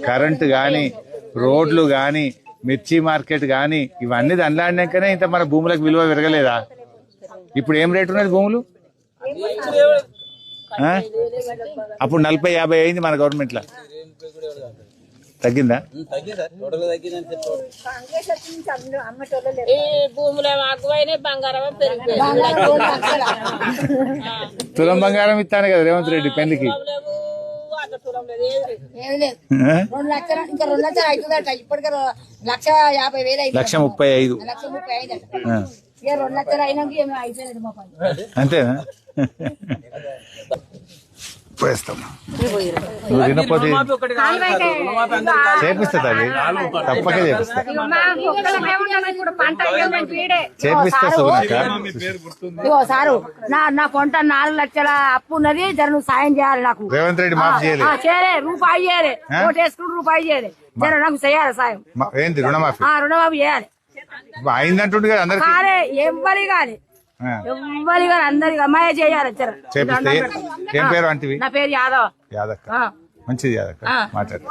Current కానీ రోడ్లు కానీ మిర్చి మార్కెట్ కానీ ఇవన్నీ దండలాడినాకనే ఇంత మన భూములకు విలువ పెరగలేదా? ఇప్పుడు ఏం రేటు ఉన్నది భూములు? అప్పుడు 40-50 అయింది మన గవర్నమెంట్ లో. తగ్గిందా? తులం బంగారం ఇస్తాను కదా రేవంత్ రెడ్డి పెళ్లికి. 1,35,000 అంతేనా? చేపిస్తా తల్లి, తప్పక చేపిస్తా. చేపిస్తా సారు. నా కొంట 4 లక్షల అప్పు ఉన్నది, జర నువ్వు సాయం చేయాలి నాకు. రేవంత్ రెడ్డి మాఫ్ చేయలే, రూపాయి చేయలే, ఓటేసుకుంటూ రూపాయి చేయలే, జర నాకు చేయాలి సాయం. ఏంటి రుణమాఫీ? రుణమాఫీ చేయాలి. అయిందంటుండే కదా అందరికి. ఎవ్వరి కానీ ఎవ్వరి కానీ అందరికి అమ్మాయి చేయాలి. ఏం పేరు అంటే? నా పేరు యాదవ్. యాదక్క, మంచిది యాదక్క, మాట్లాడు.